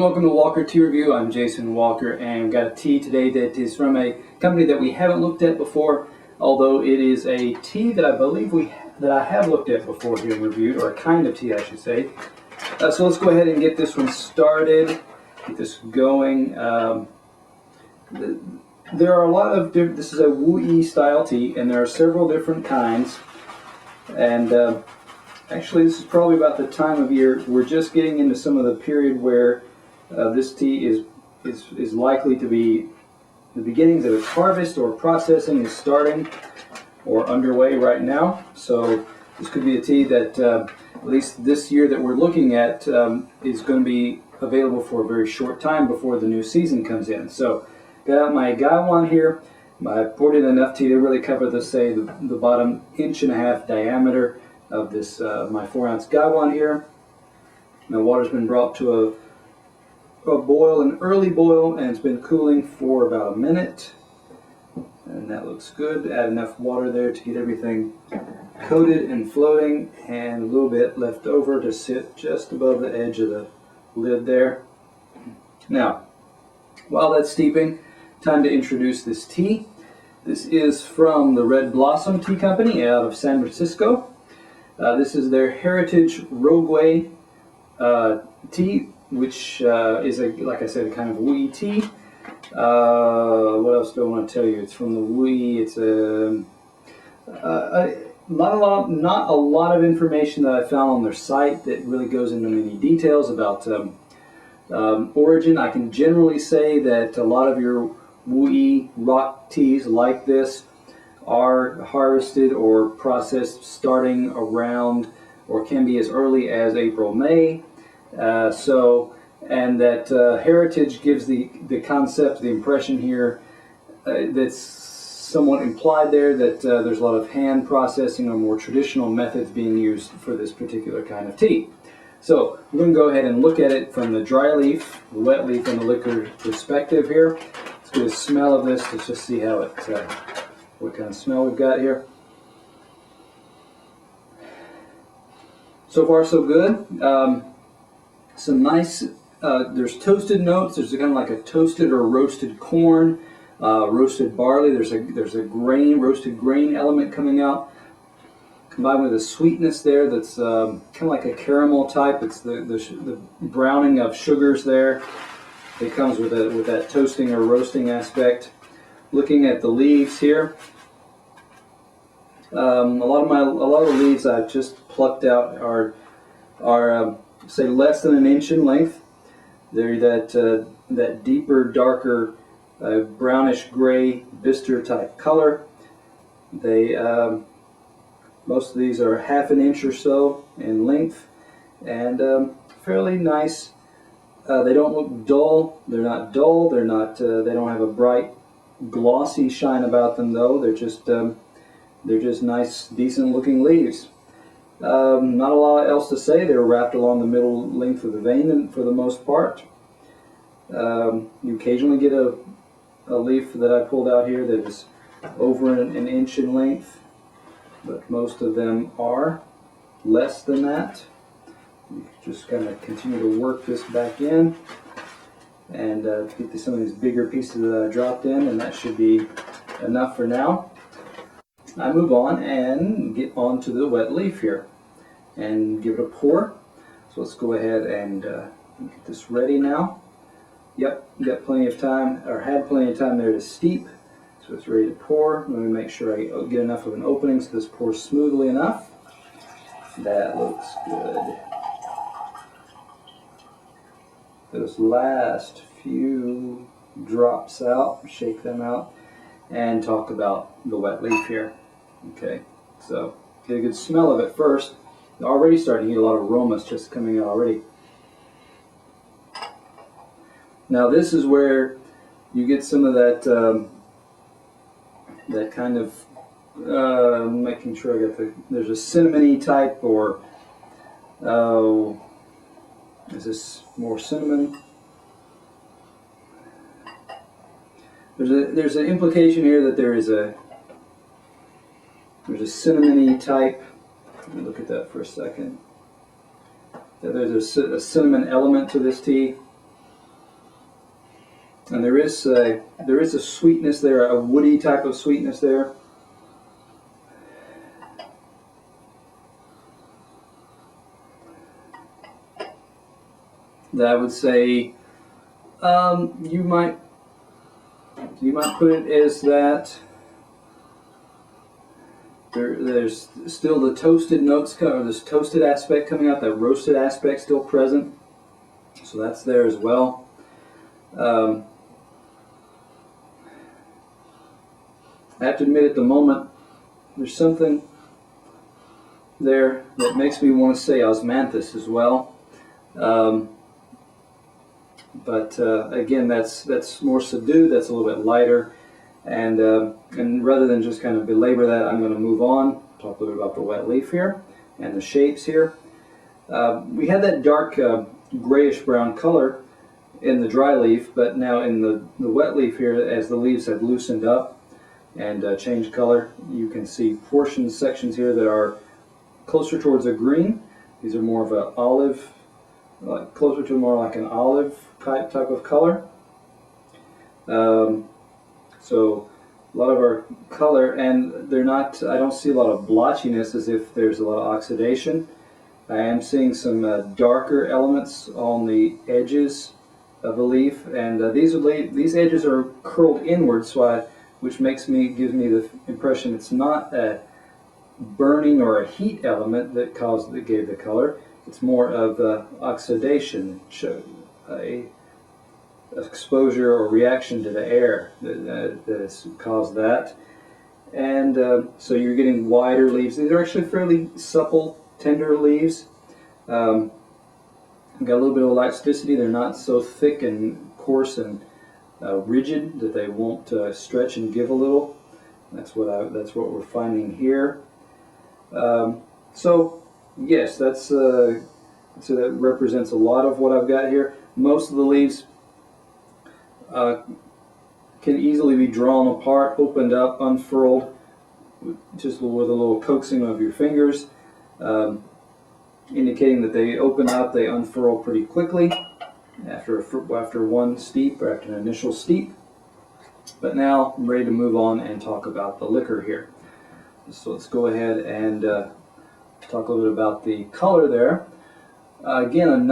welcome to Walker Tea Review. I'm Jason Walker, and we've got a tea today that is from a company that we haven't looked at before, although it is a tea that I believe I have looked at before here and reviewed, or a kind of tea I should say. So let's go ahead and get this one started, get this going. There are a lot of different, this is a Wu style tea, and there are several different kinds. And actually, this is probably about the time of year we're just getting into some of the period where this tea is likely to be the beginnings of its harvest, or processing is starting or underway right now. So this could be a tea that at least this year that we're looking at is going to be available for a very short time before the new season comes in. So got out my gaiwan here. I poured in enough tea to really cover the bottom 1.5 inch diameter of this my 4-ounce gaiwan here. My water's been brought to a boil, an early boil, and it's been cooling for about a minute, and that looks good. Add enough water there to get everything coated and floating, and a little bit left over to sit just above the edge of the lid there. Now, while that's steeping, time to introduce this tea. This is from the RedBlossom Tea Company out of San Francisco. This is their HeritageRouGui tea, which is, like I said, a kind of Wu tea. What else do I want to tell you? It's from the Wu. It's not a lot of information that I found on their site that really goes into many details about origin. I can generally say that a lot of your Wu rock teas like this are harvested or processed starting around, or can be as early as April, May. And that heritage gives the concept, the impression here that's somewhat implied there, that there's a lot of hand processing or more traditional methods being used for this particular kind of tea. So we're going to go ahead and look at it from the dry leaf, the wet leaf, and the liquid perspective here. Let's get a smell of this to just see how it, what kind of smell we've got here. So far so good. Some nice, there's toasted notes. There's kind of like a toasted or roasted corn, roasted barley. There's a roasted grain element coming out, combined with a sweetness there that's kind of like a caramel type. It's the browning of sugars there. It comes with that toasting or roasting aspect. Looking at the leaves here, a lot of the leaves I've just plucked out are say less than 1 inch in length. They're that deeper, darker, brownish gray bistre type color. They most of these are 1/2 inch or so in length, and fairly nice. They don't look dull. They're not dull. They're not. They don't have a bright, glossy shine about them, though. They're just nice, decent-looking leaves. Not a lot else to say. They're wrapped along the middle length of the vein, for the most part. You occasionally get a leaf that I pulled out here that is over 1 inch in length, but most of them are less than that. You just kind of continue to work this back in, and get to some of these bigger pieces that I dropped in, and that should be enough for now. I move on and get onto the wet leaf here and give it a pour. So let's go ahead and get this ready now. Yep, got plenty of time, or had plenty of time there to steep, so it's ready to pour. Let me make sure I get enough of an opening so this pours smoothly enough. That looks good. Those last few drops out, shake them out, and talk about the wet leaf here. Okay, so get a good smell of it first. Already starting to get a lot of aromas just coming out already. Now this is where you get some of that that kind of making sure I got there's a cinnamony type, or is this more cinnamon? There's an implication here that there's a cinnamony type. Let me look at that for a second. There's a cinnamon element to this tea. And there is a sweetness there, a woody type of sweetness there. That I would say you might put it as that. There's still the toasted notes, or this toasted aspect coming out, that roasted aspect still present. So that's there as well. I have to admit, at the moment, there's something there that makes me want to say osmanthus as well. But again, that's more subdued. That's a little bit lighter, and rather than just kind of belabor that, I'm going to move on. Talk a little bit about the wet leaf here and the shapes here. We had that dark grayish brown color in the dry leaf, but now in the wet leaf here, as the leaves have loosened up and changed color, you can see sections here that are closer towards a green. These are more of an olive, closer to more like an olive type of color. So a lot of our color, and they're not, I don't see a lot of blotchiness as if there's a lot of oxidation. I am seeing some darker elements on the edges of the leaf, and these edges are curled inwards, which gives me the impression it's not a burning or a heat element that gave the color. It's more of oxidation, a exposure or reaction to the air that has caused that. And so you're getting wider leaves. These are actually fairly supple, tender leaves. Got a little bit of elasticity. They're not so thick and coarse and rigid that they won't stretch and give a little. That's what we're finding here. So yes, so that represents a lot of what I've got here. Most of the leaves can easily be drawn apart, opened up, unfurled, just with a little coaxing of your fingers, indicating that they open up, they unfurl pretty quickly after one steep, or after an initial steep. But now I'm ready to move on and talk about the liquor here. So let's go ahead and talk a little bit about the color there. Again,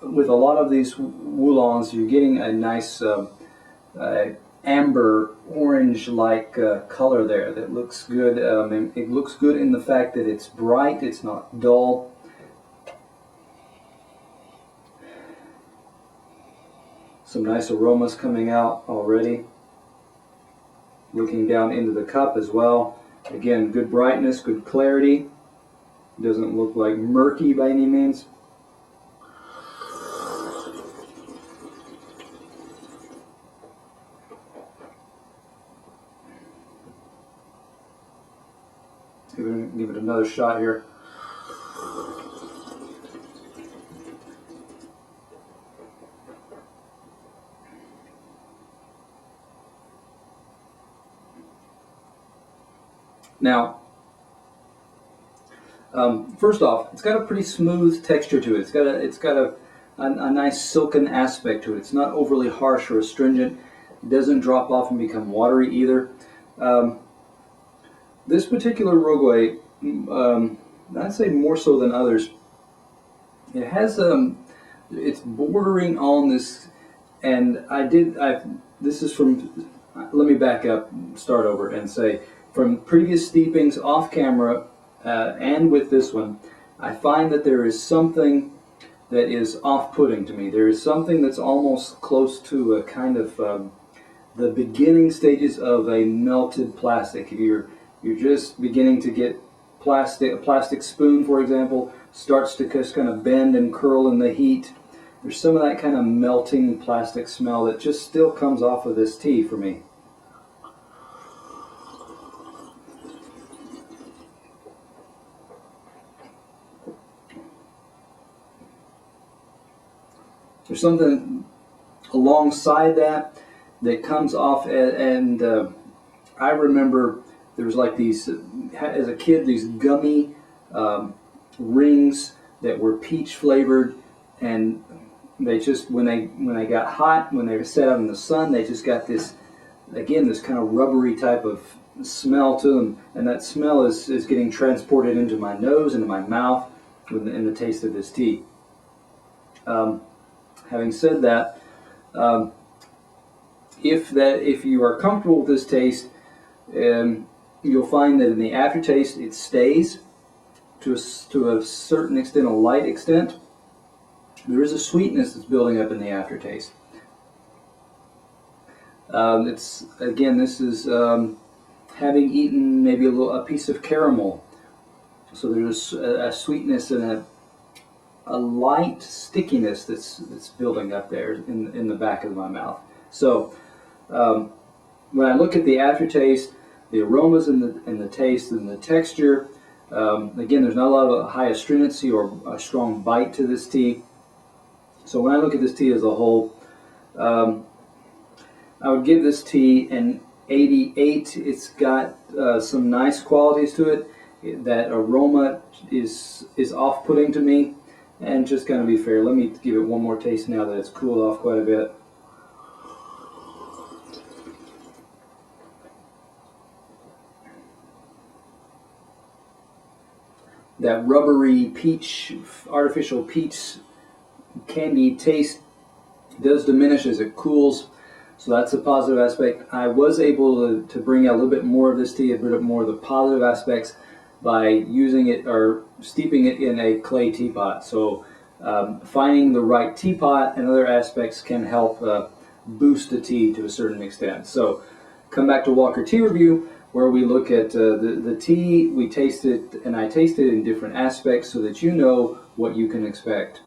with a lot of these woolons, you're getting a nice amber orange-like color there that looks good. And it looks good in the fact that it's bright, it's not dull. Some nice aromas coming out already. Looking down into the cup as well. Again, good brightness, good clarity. Doesn't look like murky by any means. Give it another shot here. Now, first off, it's got a pretty smooth texture to it. It's got a nice silken aspect to it. It's not overly harsh or astringent. It doesn't drop off and become watery either. This particular RouGui, I'd say more so than others, it has it's bordering on this, and this is from, let me back up, start over and say, from previous steepings off camera and with this one, I find that there is something that is off-putting to me. There is something that's almost close to a kind of the beginning stages of a melted plastic. You're just beginning to get a plastic spoon, for example, starts to just kind of bend and curl in the heat. There's some of that kind of melting plastic smell that just still comes off of this tea for me. There's something alongside that comes off, and I remember there was like these, as a kid, these gummy rings that were peach flavored, and they just, when they got hot, when they were set out in the sun, they just got this, again, this kind of rubbery type of smell to them, and that smell is getting transported into my nose, into my mouth, in the taste of this tea. Having said that, if you are comfortable with this taste, you'll find that in the aftertaste it stays to a certain extent, a light extent. There is a sweetness that's building up in the aftertaste. This is having eaten maybe a piece of caramel, so there's a sweetness and a light stickiness that's building up there in the back of my mouth. So when I look at the aftertaste, the aromas and the taste and the texture, again, there's not a lot of high astringency or a strong bite to this tea. So when I look at this tea as a whole, I would give this tea an 88. It's got some nice qualities to it. That aroma is off-putting to me, and just going to be fair, let me give it one more taste now that it's cooled off quite a bit. That rubbery peach, artificial peach candy taste does diminish as it cools, so that's a positive aspect. I was able to bring out a little bit more of this tea, a bit more of the positive aspects, by using it or steeping it in a clay teapot. So finding the right teapot and other aspects can help boost the tea to a certain extent. So come back to Walker Tea Review, where we look at the tea, we taste it, and I taste it in different aspects so that you know what you can expect.